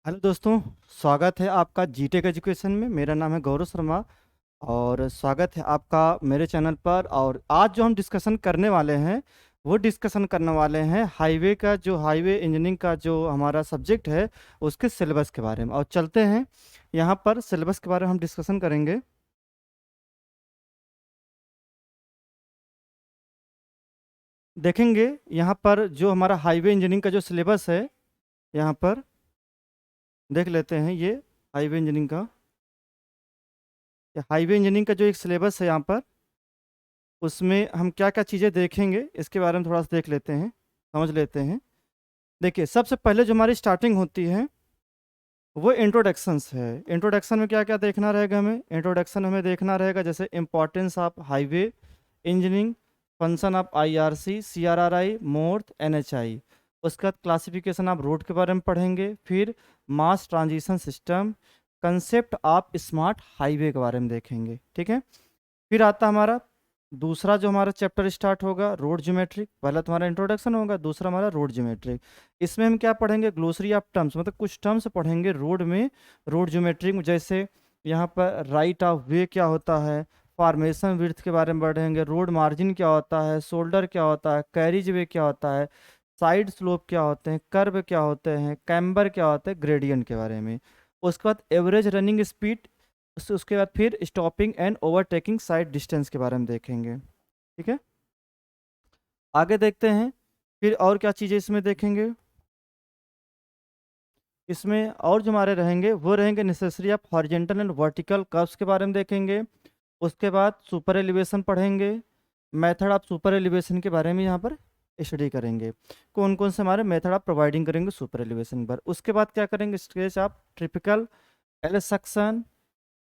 Hello दोस्तों। स्वागत है आपका जीटेक एजुकेशन में। मेरा नाम है गौरव शर्मा और स्वागत है आपका मेरे चैनल पर। और आज जो हम डिस्कशन करने वाले हैं वो डिस्कशन करने वाले हैं हाईवे का, जो हाईवे इंजीनियरिंग का जो हमारा सब्जेक्ट है उसके सिलेबस के बारे में। और चलते हैं यहाँ पर सिलेबस के बारे में हम डिस्कशन करेंगे। देखेंगे यहाँ पर जो हमारा हाईवे इंजीनियरिंग का जो सिलेबस है, यहाँ पर देख लेते हैं। ये हाईवे इंजीनियरिंग का, हाईवे इंजीनियरिंग का जो एक सिलेबस है यहाँ पर, उसमें हम क्या क्या चीज़ें देखेंगे इसके बारे में थोड़ा सा देख लेते हैं, समझ लेते हैं। देखिए, सबसे पहले जो हमारी स्टार्टिंग होती है वो इंट्रोडक्शंस है। इंट्रोडक्शन में क्या क्या देखना रहेगा हमें? इंट्रोडक्शन हमें देखना रहेगा जैसे importance of highway engineering, function of IRC, CRRI, MORTH, NHAI. उसके बाद क्लासिफिकेशन ऑफ रोड के बारे में पढ़ेंगे। फिर mass transition system, concept of smart highway के बारे में देखेंगे। ठीक है। फिर आता हमारा दूसरा जो हमारा चैप्टर स्टार्ट होगा, रोड ज्योमेट्रिक। पहला तुम्हारा इंट्रोडक्शन होगा, दूसरा हमारा रोड ज्योमेट्रिक। इसमें हम क्या पढ़ेंगे? ग्लोसरी ऑफ टर्म्स, मतलब कुछ टर्म्स पढ़ेंगे रोड में, रोड ज्योमेट्रिक में। जैसे यहाँ पर राइट ऑफ वे क्या होता है, फॉर्मेशन विड्थ के बारे में पढ़ेंगे, रोड मार्जिन क्या होता है, शोल्डर क्या होता है, कैरिज वे क्या होता है, साइड स्लोप क्या होते हैं, कर्व क्या होते हैं, कैम्बर क्या होते हैं, ग्रेडियंट के बारे में। उसके बाद एवरेज रनिंग स्पीड, उसके बाद फिर stopping and overtaking side distance के बारे में देखेंगे। ठीक है। आगे देखते हैं फिर और क्या चीज़ें इसमें देखेंगे। इसमें और जो हमारे रहेंगे वो रहेंगे necessary of horizontal and vertical curves के बारे में देखेंगे। उसके बाद सुपर एलिवेशन पढ़ेंगे, मेथड ऑफ सुपर एलिवेशन के बारे में यहाँ पर स्टडी करेंगे। कौन कौन से हमारे मेथड ऑफ प्रोवाइडिंग करेंगे सुपर एलिवेशन पर। उसके बाद क्या करेंगे? Sketch of typical, L section,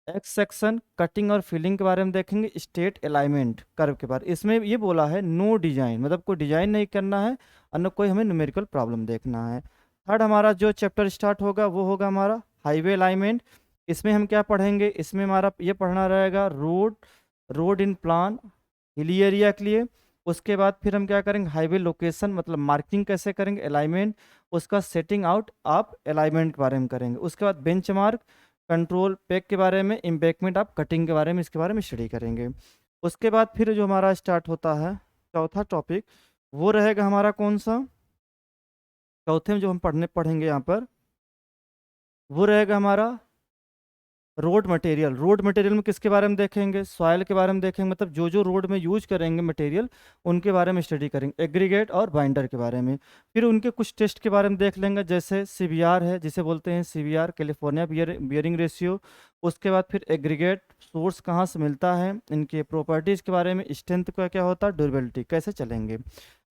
x section, cutting और फिलिंग के बारे में देखेंगे। स्टेट अलाइनमेंट कर्व के बारे, इसमें ये बोला है नो डिजाइन, मतलब कोई डिजाइन नहीं करना है और न कोई हमें न्यूमेरिकल प्रॉब्लम देखना है। थर्ड हमारा जो चैप्टर स्टार्ट होगा वो होगा हमारा हाईवे अलाइनमेंट। इसमें हम क्या पढ़ेंगे? इसमें हमारा ये पढ़ना रहेगा रोड, रोड इन प्लान, हिली एरिया के लिए। उसके बाद फिर हम क्या करेंगे? हाईवे लोकेशन, मतलब मार्किंग कैसे करेंगे, अलाइनमेंट। उसका सेटिंग आउट ऑफ अलाइनमेंट के बारे में करेंगे। उसके बाद बेंच मार्क, कंट्रोल पैक के बारे में, इम्बैकमेंट ऑफ कटिंग के बारे में, इसके बारे में स्टडी करेंगे। उसके बाद फिर जो हमारा स्टार्ट होता है चौथा टॉपिक, वो रहेगा हमारा कौन सा? चौथे में जो हम पढ़ेंगे यहाँ पर, वो रहेगा हमारा रोड मटेरियल। रोड मटेरियल में किसके बारे में देखेंगे? सॉयल के बारे में देखेंगे, मतलब जो जो रोड में यूज करेंगे मटेरियल उनके बारे में स्टडी करेंगे। एग्रीगेट और बाइंडर के बारे में। फिर उनके कुछ टेस्ट के बारे में देख लेंगे, जैसे सीबीआर है जिसे बोलते हैं सीबीआर, कैलिफोर्निया बियरिंग रेशियो। उसके बाद फिर एग्रीगेट सोर्स कहाँ से मिलता है, इनके प्रॉपर्टीज़ के बारे में, स्ट्रेंथ का क्या होता है, ड्यूरेबिलिटी कैसे चलेंगे।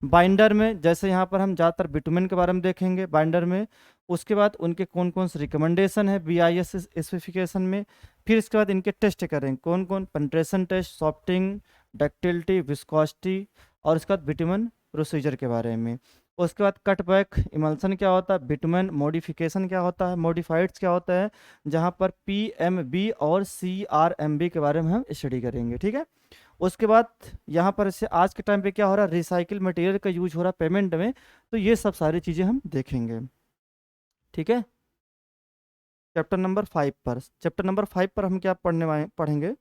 बाइंडर में जैसे यहाँ पर हम ज़्यादातर बिटुमेन के बारे में देखेंगे बाइंडर में। उसके बाद उनके कौन कौन से रिकमेंडेशन है बीआईएस स्पेसिफिकेशन में। फिर इसके बाद इनके टेस्ट करेंगे कौन कौन, penetration test, softening, ductility, viscosity, और उसके बाद बिटुमेन प्रोसीजर के बारे में। उसके बाद कटबैक इमल्सन क्या होता है, बिटुमेन मॉडिफिकेशन क्या होता है, मॉडिफाइड्स क्या होता है, जहाँ पर पीएमबी और सीआरएमबी के बारे में हम स्टडी करेंगे। ठीक है। उसके बाद यहाँ पर इससे आज के टाइम पे क्या हो रहा है, रिसाइकिल मटेरियल का यूज हो रहा है पेमेंट में, तो ये सब सारी चीज़ें हम देखेंगे। ठीक है। चैप्टर नंबर 5 पर हम क्या पढ़ेंगे?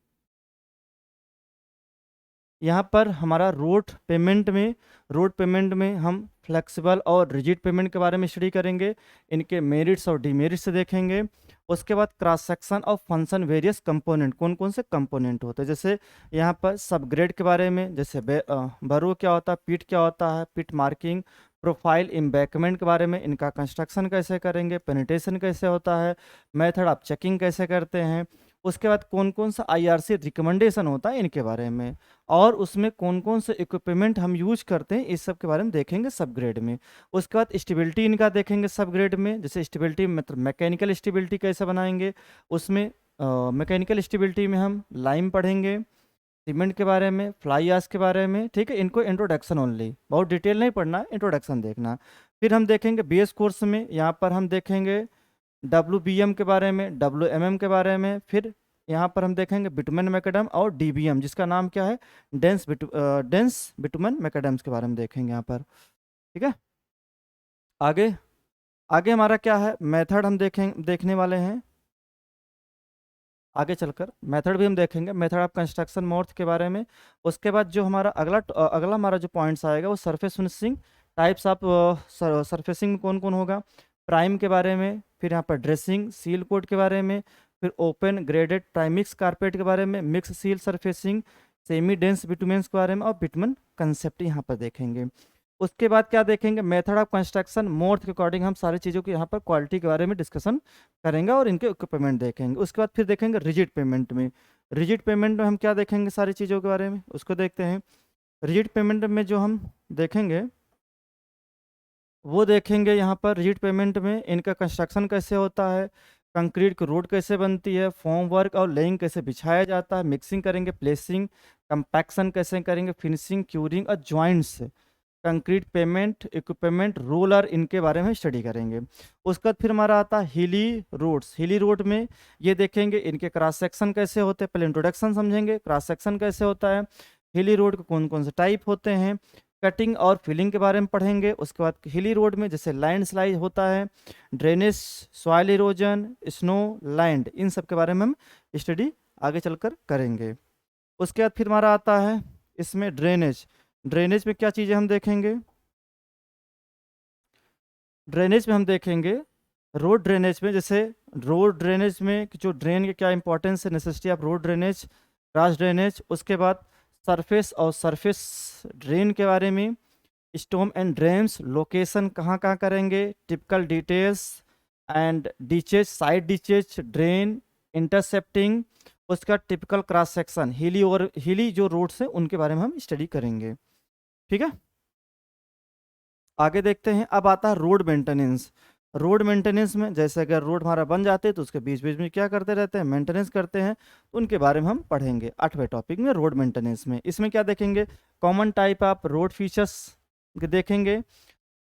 यहाँ पर हमारा रोड पेमेंट में हम फ्लेक्सिबल और रिजिड पेमेंट के बारे में स्टडी करेंगे। इनके मेरिट्स और डिमेरिट्स देखेंगे। उसके बाद cross section of function various component, कौन कौन से कंपोनेंट होते हैं, जैसे यहाँ पर सबग्रेड के बारे में, जैसे बरो क्या होता है, पिट क्या होता है, पिट मार्किंग, प्रोफाइल, एम्बैकमेंट के बारे में, इनका कंस्ट्रक्शन कैसे करेंगे, पेनिट्रेशन कैसे होता है, मेथड ऑफ चेकिंग कैसे करते हैं। उसके बाद कौन कौन सा आईआरसी रिकमेंडेशन होता है इनके बारे में, और उसमें कौन कौन से इक्विपमेंट हम यूज करते हैं इस सब के बारे में देखेंगे सब ग्रेड में। उसके बाद स्टेबिलिटी इनका देखेंगे सब ग्रेड में, जैसे स्टेबिलिटी मतलब मैकेनिकल स्टेबिलिटी कैसे बनाएंगे। उसमें मैकेनिकल स्टेबिलिटी में हम लाइम पढ़ेंगे, सीमेंट के बारे में, फ्लाई एश के बारे में। ठीक है। इनको इंट्रोडक्शन ओनली, बहुत डिटेल नहीं पढ़ना, इंट्रोडक्शन देखना। फिर हम देखेंगे बेस कोर्स में, यहाँ पर हम देखेंगे WBM के बारे में, WMM के बारे में। फिर यहाँ पर हम देखेंगे बिटुमेन मैकेडम और DBM, जिसका नाम क्या है, डेंस बिटुमेन मैकेडम्स के बारे में देखेंगे यहाँ पर। ठीक है। आगे आगे हमारा क्या है, मेथड हम देखने वाले हैं आगे चलकर। मेथड भी हम देखेंगे, मेथड ऑफ कंस्ट्रक्शन मोड्स के बारे में। उसके बाद जो हमारा अगला हमारा जो पॉइंट्स आएगा वो surface finishing, types of surfacing में कौन कौन होगा, प्राइम के बारे में, फिर यहाँ पर ड्रेसिंग सील कोट के बारे में, फिर ओपन ग्रेडेड प्राइमिक्स कारपेट के बारे में, mix seal surfacing, semi dense bitumens के बारे में, और बिटमन कंसेप्ट यहाँ पर देखेंगे। उसके बाद क्या देखेंगे, मेथड ऑफ कंस्ट्रक्शन मोड के अकॉर्डिंग हम सारी चीज़ों की यहाँ पर क्वालिटी के बारे में डिस्कशन करेंगे और इनके पेमेंट देखेंगे। उसके बाद फिर देखेंगे रिजिड पेमेंट में। रिजिड पेमेंट में हम क्या देखेंगे, सारी चीज़ों के बारे में उसको देखते हैं। रिजिड पेमेंट में जो हम देखेंगे वो देखेंगे यहाँ पर रिजिड पेमेंट में इनका कंस्ट्रक्शन कैसे होता है, कंक्रीट की रोड कैसे बनती है, फॉर्म वर्क और लेइंग कैसे बिछाया जाता है, मिक्सिंग करेंगे, प्लेसिंग कंपैक्शन कैसे करेंगे, फिनिशिंग, क्यूरिंग और joints, concrete payment, equipment, roller, इनके बारे में स्टडी करेंगे। उसके बाद फिर हमारा आता है हिली रोड्स। हिली रोड में ये देखेंगे इनके क्रॉस सेक्शन कैसे होते हैं, पहले इंट्रोडक्शन समझेंगे क्रॉस सेक्शन कैसे होता है, हिली रोड के कौन कौन से टाइप होते हैं, कटिंग और फिलिंग के बारे में पढ़ेंगे। उसके बाद हिली रोड में जैसे लैंड स्लाइड होता है, drainage, soil erosion, snow, land, इन सब के बारे में हम स्टडी आगे चलकर करेंगे। उसके बाद फिर हमारा आता है इसमें ड्रेनेज। ड्रेनेज में क्या चीज़ें हम देखेंगे, ड्रेनेज में हम देखेंगे रोड ड्रेनेज में, जैसे रोड ड्रेनेज में जो ड्रेन के क्या इंपॉर्टेंस है, necessity of road drainage, cross drainage. उसके बाद सरफेस और सरफेस ड्रेन के बारे में, स्टॉर्म एंड ड्रेन्स, लोकेशन कहाँ कहाँ करेंगे, typical details and ditches, side ditches, drain, intercepting. उसका टिपिकल क्रॉस सेक्शन, हिली और हिली जो रोड्स हैं उनके बारे में हम स्टडी करेंगे। ठीक है, आगे देखते हैं। अब आता है रोड मेंटेनेंस। रोड मेंटेनेंस में जैसे अगर रोड हमारा बन जाते हैं तो उसके बीच बीच में क्या करते रहते हैं, मेंटेनेंस करते हैं, तो उनके बारे में हम पढ़ेंगे 8वें टॉपिक में, रोड मेंटेनेंस में। इसमें क्या देखेंगे, common type of road features देखेंगे,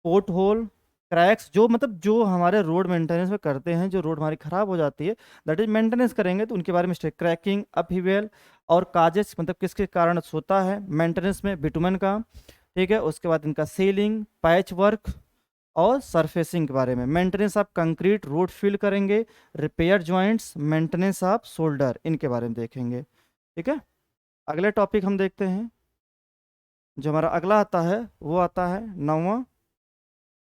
पोर्ट होल, क्रैक्स, जो मतलब जो हमारे रोड मेंटेनेंस में करते हैं, जो रोड हमारी ख़राब हो जाती है दैट इज मेंटेनेंस करेंगे, तो उनके बारे में क्रैकिंग, अपहीवेल और काजेस, मतलब किसके कारण होता है मेंटेनेंस में, बिटुमन का। ठीक है, उसके बाद इनका सीलिंग, पैच वर्क और सरफेसिंग के बारे में, maintenance of concrete road fill करेंगे, repair joints, maintenance of shoulder, इनके बारे में देखेंगे। ठीक है, अगले टॉपिक हम देखते हैं। जो हमारा अगला आता है वो आता है 9वां।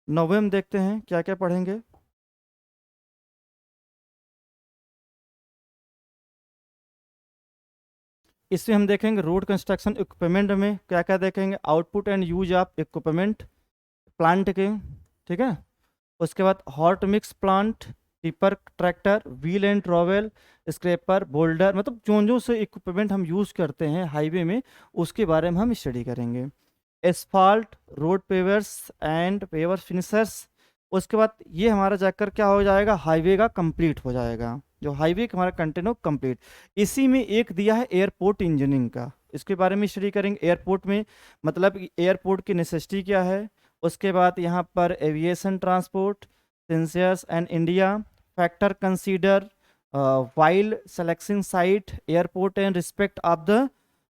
9वें में देखते हैं क्या क्या पढ़ेंगे। इसमें हम देखेंगे रोड कंस्ट्रक्शन इक्विपमेंट में क्या क्या देखेंगे, output and use of equipment plant के। ठीक है, उसके बाद hot mix plant, tipper, tractor, wheel and trowel, scraper, boulder, मतलब जो जो से इक्विपमेंट हम यूज़ करते हैं हाईवे में उसके बारे में हम स्टडी करेंगे। Asphalt, road pavers and paver finishers. उसके बाद ये हमारा जाकर क्या हो जाएगा, हाईवे का कंप्लीट हो जाएगा, जो हाईवे का हमारा कंटेंट हो कंप्लीट। इसी में एक दिया है एयरपोर्ट इंजीनियरिंग का, इसके बारे में स्टडी करेंगे। एयरपोर्ट में मतलब एयरपोर्ट की नेसेसिटी क्या है। उसके बाद यहाँ पर aviation transport, sensors and India, factor consider while selection site, airport and respect of the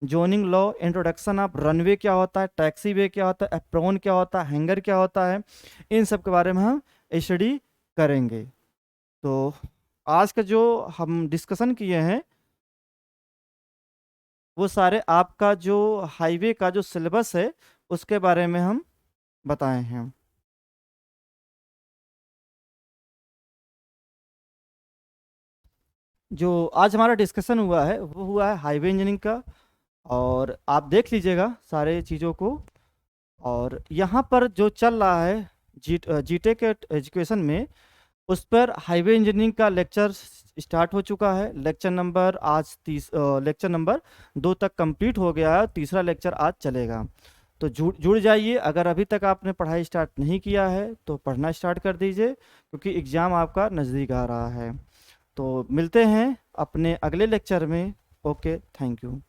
zoning law, introduction of runway क्या होता है, टैक्सी वे क्या होता है, एप्रोन क्या होता है, हैंगर क्या होता है, इन सब के बारे में हम स्टडी करेंगे। तो आज का जो हम डिस्कशन किए हैं वो सारे आपका जो हाईवे का जो सिलेबस है उसके बारे में हम बताए हैं। जो आज हमारा डिस्कशन हुआ है वो हुआ है हाईवे इंजीनियरिंग का, और आप देख लीजिएगा सारे चीज़ों को। और यहाँ पर जो चल रहा है जीटेक एजुकेशन में, उस पर हाईवे इंजीनियरिंग का लेक्चर स्टार्ट हो चुका है। लेक्चर नंबर आज लेक्चर नंबर 2 तक कंप्लीट हो गया है, तीसरा लेक्चर आज चलेगा। तो जुड़ जाइए। अगर अभी तक आपने पढ़ाई स्टार्ट नहीं किया है तो पढ़ना स्टार्ट कर दीजिए, क्योंकि एग्ज़ाम आपका नज़दीक आ रहा है। तो मिलते हैं अपने अगले लेक्चर में। Okay, thank you.